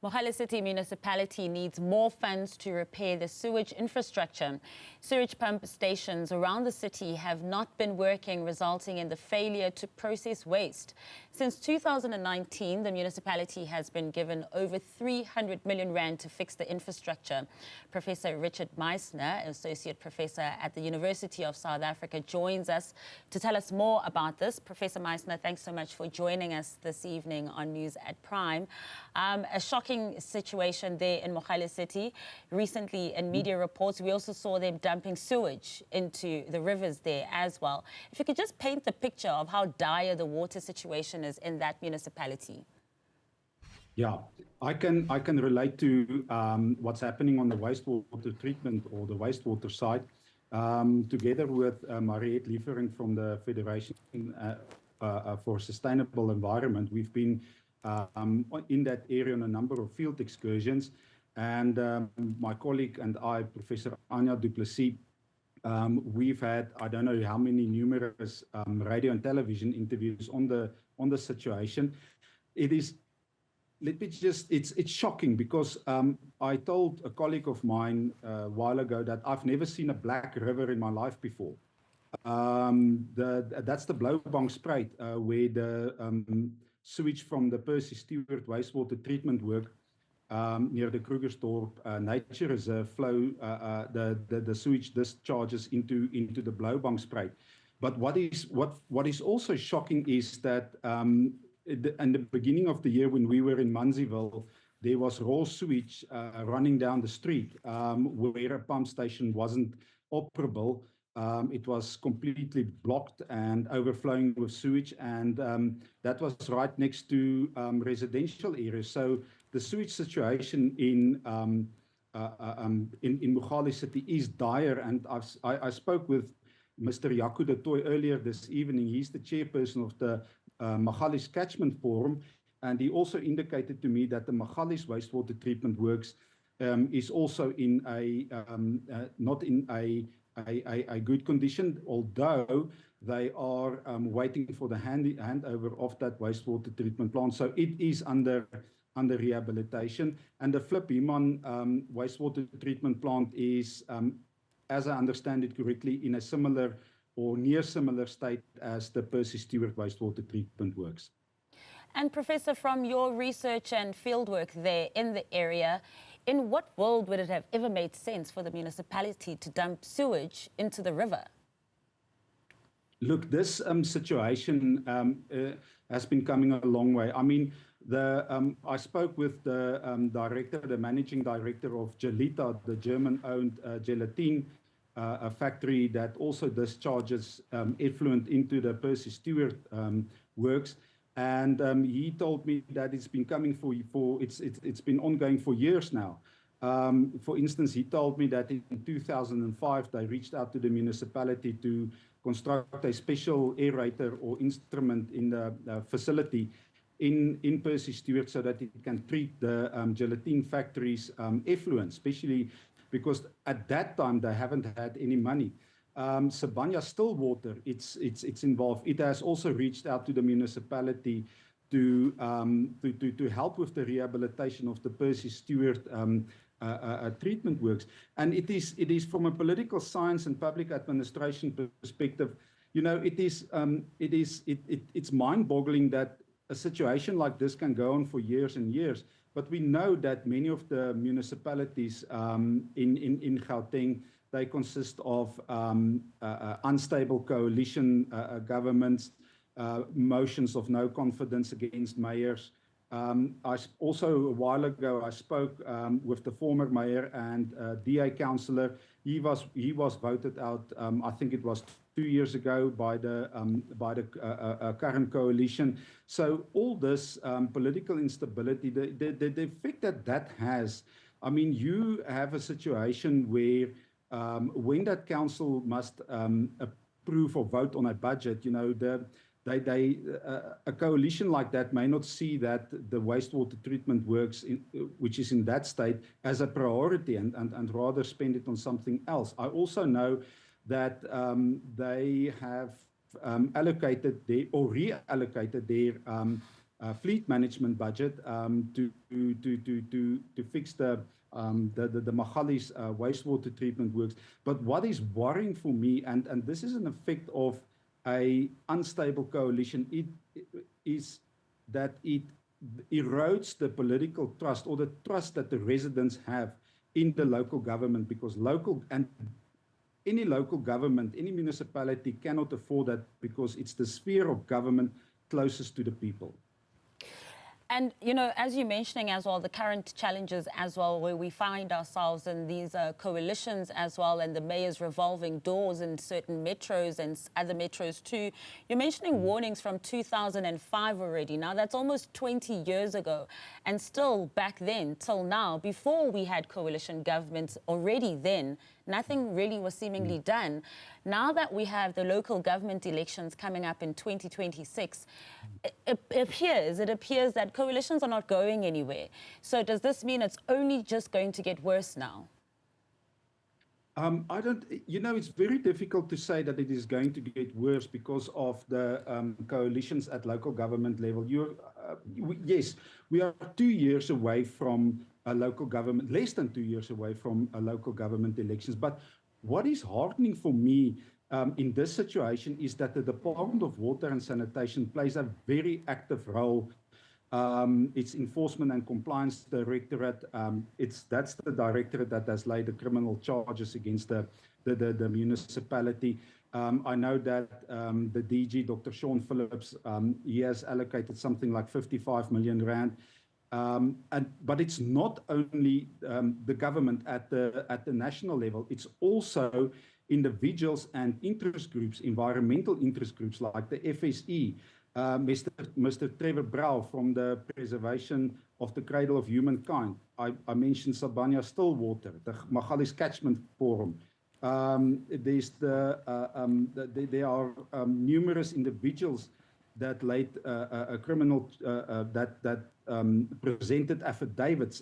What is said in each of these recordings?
Mogale City Municipality needs more funds to repair the sewage infrastructure. Sewage pump stations around the city have not been working, resulting in the failure to process waste. Since 2019, the municipality has been given over 300 million rand to fix the infrastructure. Professor Richard Meissner, Associate Professor at the University of South Africa, joins us to tell us more about this. Professor Meissner, thanks so much for joining us this evening on News at Prime. A shocking situation there in Mogale City. Recently, in media reports, we also saw them dumping sewage into the rivers there as well. If you could just paint the picture of how dire the water situation is in that municipality. Yeah, I can relate to what's happening on the wastewater treatment or the wastewater side. Together with Mariette Liefering from the Federation for Sustainable Environment, we've been in that area on a number of field excursions, and my colleague and I, Professor Anya du Plessis, we've had I don't know how many numerous radio and television interviews on the situation. It is, let me just, it's shocking because I told a colleague of mine a while ago that I've never seen a black river in my life before. That's the Blaubankspruit, where the sewage from the Percy Stewart wastewater treatment work near the Krugersdorp Nature Reserve flow, the sewage discharges into the Blaubankspruit. But what is also shocking is that in the beginning of the year when we were in Munsieville, there was raw sewage running down the street where a pump station wasn't operable. It was completely blocked and overflowing with sewage, and that was right next to residential areas. So the sewage situation in Mogale City is dire, and I spoke with Mr. Jaco de Tooy earlier this evening. He's the chairperson of the Mogale Catchment Forum, and he also indicated to me that the Mogale's wastewater treatment works is also in not in a good condition, although they are waiting for the handover of that wastewater treatment plant. So it is under rehabilitation. And the Flip Heman wastewater treatment plant is, as I understand it correctly, in a similar or near similar state as the Percy Stewart wastewater treatment works. And Professor, from your research and fieldwork there in the area, in what world would it have ever made sense for the municipality to dump sewage into the river? Look, this situation has been coming a long way. I mean, I spoke with the the managing director of Gelita, the German-owned gelatin factory that also discharges effluent into the Percy Stewart works. And he told me that it's been coming it's been ongoing for years now. For instance, he told me that in 2005 they reached out to the municipality to construct a special aerator or instrument in the facility in Percy Stewart so that it can treat the gelatin factory's effluent, especially because at that time they haven't had any money. Sibanya Stillwater, it's involved. It has also reached out to the municipality to help with the rehabilitation of the Percy Stewart treatment works. And it is from a political science and public administration perspective, you know, it's mind-boggling that a situation like this can go on for years and years. But we know that many of the municipalities in Gauteng, they consist of unstable coalition governments, motions of no confidence against mayors. Also, a while ago, I spoke with the former mayor and DA councillor. He was voted out, I think it was 2 years ago, by the current coalition. So all this political instability, the effect that has, I mean, you have a situation where when that council must approve or vote on a budget, you know, a coalition like that may not see that the wastewater treatment works, which is in that state, as a priority and rather spend it on something else. I also know that they have allocated or reallocated their fleet management budget to fix the Mogale's wastewater treatment works. But what is worrying for me, and this is an effect of a unstable coalition, is that it erodes the political trust or the trust that the residents have in the local government, because any local government, any municipality cannot afford that, because it's the sphere of government closest to the people. And, you know, as you're mentioning as well, the current challenges as well, where we find ourselves in these coalitions as well, and the mayor's revolving doors in certain metros and other metros too. You're mentioning warnings from 2005 already. Now, that's almost 20 years ago. And still back then, till now, before we had coalition governments, already then, nothing really was seemingly done. Now that we have the local government elections coming up in 2026, it appears that coalitions are not going anywhere. So does this mean it's only just going to get worse now? It's very difficult to say that it is going to get worse because of the coalitions at local government level. Yes, we are 2 years away from a local government, less than 2 years away from a local government elections. But what is heartening for me in this situation is that the Department of Water and Sanitation plays a very active role. Its Enforcement and Compliance Directorate, that's the directorate that has laid the criminal charges against the municipality. I know that the DG, Dr. Sean Phillips, he has allocated something like 55 million rand. But it's not only the government at the national level, it's also individuals and interest groups, environmental interest groups like the FSE, Mr. Trevor Brow from the Preservation of the Cradle of Humankind. I mentioned Sabanya Stillwater, the Mogale's Catchment Forum. There are numerous individuals that laid a criminal that presented affidavits.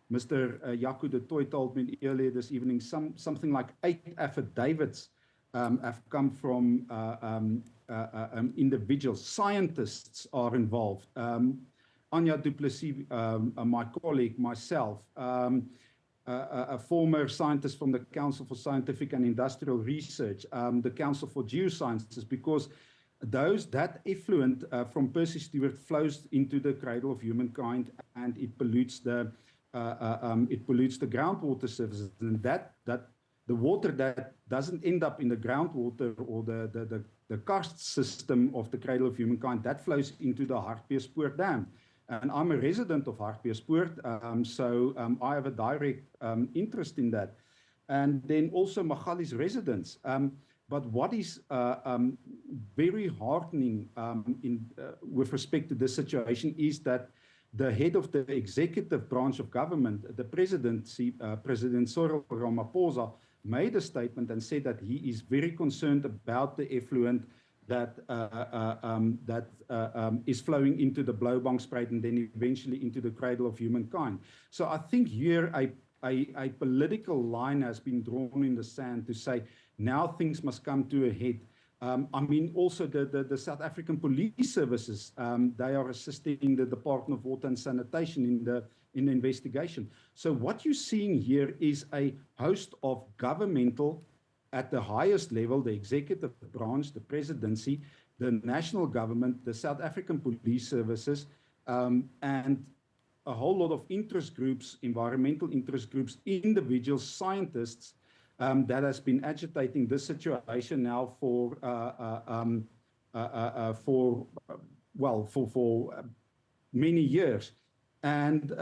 Mr. Jaco de Tooy told me earlier this evening something like 8 affidavits have come from individuals. Scientists are involved. Anya Duplessis, my colleague, myself, a former scientist from the Council for Scientific and Industrial Research, the Council for Geosciences, because that effluent from Percy Stewart flows into the cradle of humankind, and it pollutes the groundwater surfaces, and that the water that doesn't end up in the groundwater or the karst system of the cradle of humankind, that flows into the Hartbeespoort Dam. And I'm a resident of Hartbeespoort, so I have a direct interest in that. And then also Mogale's residents. But what is very heartening with respect to this situation is that the head of the executive branch of government, the presidency, President Cyril Ramaphosa, made a statement and said that he is very concerned about the effluent that is flowing into the Blaubankspruit and then eventually into the cradle of humankind. So I think here a political line has been drawn in the sand to say now things must come to a head. I mean, also the South African police services, they are assisting the Department of Water and Sanitation in the investigation. So what you're seeing here is a host of governmental, at the highest level, the executive branch, the presidency, the national government, the South African police services, and a whole lot of interest groups, environmental interest groups, individuals, scientists, that has been agitating this situation now for many years. And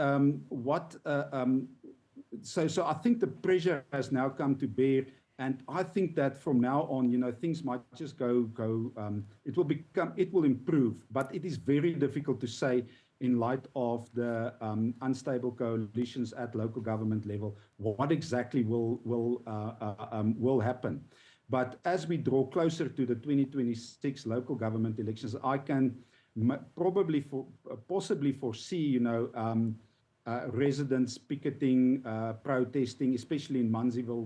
so I think the pressure has now come to bear, and I think that from now on, things might just go. It will improve, but it is very difficult to say in light of the unstable coalitions at local government level, what exactly will happen. But as we draw closer to the 2026 local government elections, I can possibly foresee, residents picketing, protesting, especially in Munsieville,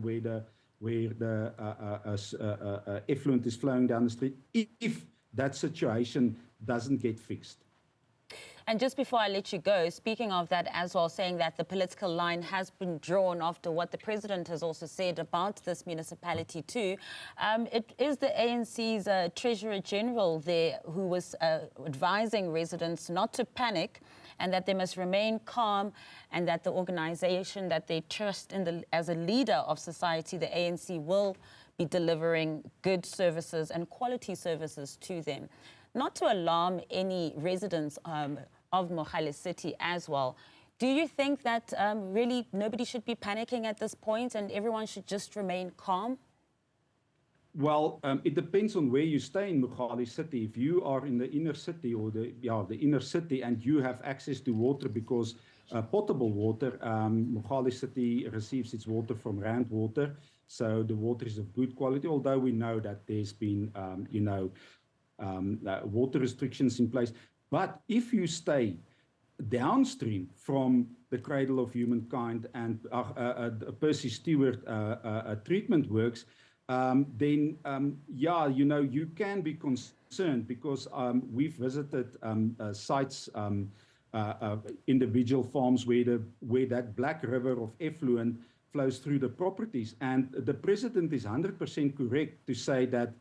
where the effluent is flowing down the street, if that situation doesn't get fixed. And just before I let you go, speaking of that as well, saying that the political line has been drawn after what the president has also said about this municipality too, it is the ANC's Treasurer General there who was advising residents not to panic and that they must remain calm, and that the organization that they trust in as a leader of society, the ANC, will be delivering good services and quality services to them. Not to alarm any residents of Mogale City as well. Do you think that really nobody should be panicking at this point and everyone should just remain calm? Well, it depends on where you stay in Mogale City. If you are in the inner city or the inner city and you have access to water because potable water, Mogale City receives its water from Rand Water, so the water is of good quality. Although we know that there's been, water restrictions in place. But if you stay downstream from the cradle of humankind and Percy Stewart treatment works, then you can be concerned because we've visited sites, individual farms where that black river of effluent flows through the properties, and the president is 100% correct to say that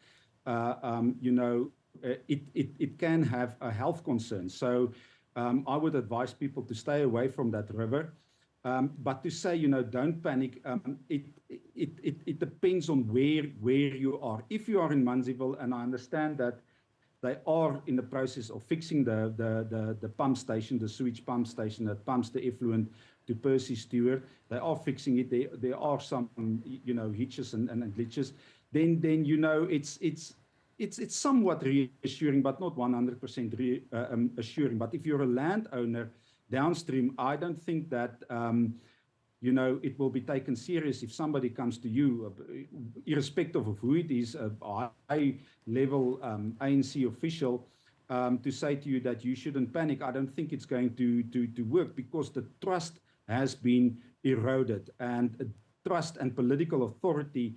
it can have a health concern. So I would advise people to stay away from that river. But to say, don't panic, it depends on where you are. If you are in Munseyville, and I understand that they are in the process of fixing the pump station, the sewage pump station that pumps the effluent to Percy Stewart, they are fixing it. There are some, hitches and glitches. Then it's somewhat reassuring, but not 100% assuring. But if you're a landowner downstream, I don't think that it will be taken serious if somebody comes to you, irrespective of who it is, a high-level ANC official, to say to you that you shouldn't panic. I don't think it's going to work because the trust has been eroded, and trust and political authority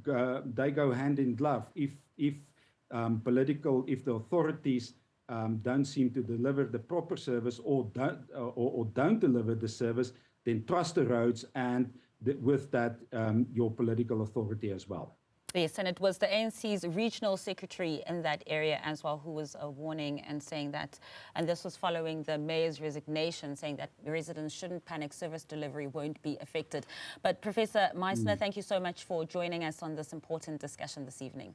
they go hand in glove. If the authorities don't seem to deliver the proper service or don't deliver the service, then trust erodes, and with that, your political authority as well. Yes, and it was the ANC's regional secretary in that area as well who was warning and saying that, and this was following the mayor's resignation, saying that residents shouldn't panic, service delivery won't be affected. But Professor Meissner, thank you so much for joining us on this important discussion this evening.